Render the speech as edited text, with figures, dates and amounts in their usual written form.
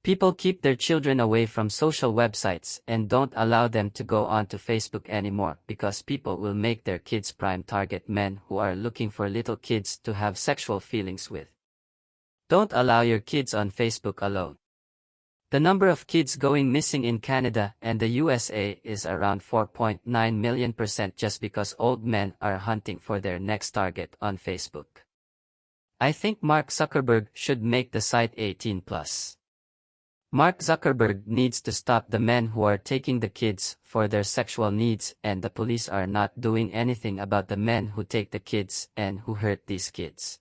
People keep their children away from social websites and don't allow them to go onto Facebook anymore because people will make their kids prime target men who are looking for little kids to have sexual feelings with. Don't allow your kids on Facebook alone. The number of kids going missing in Canada and the USA is around 4.9 million% just because old men are hunting for their next target on Facebook. I think Mark Zuckerberg should make the site 18+. Mark Zuckerberg needs to stop the men who are taking the kids for their sexual needs, and the police are not doing anything about the men who take the kids and who hurt these kids.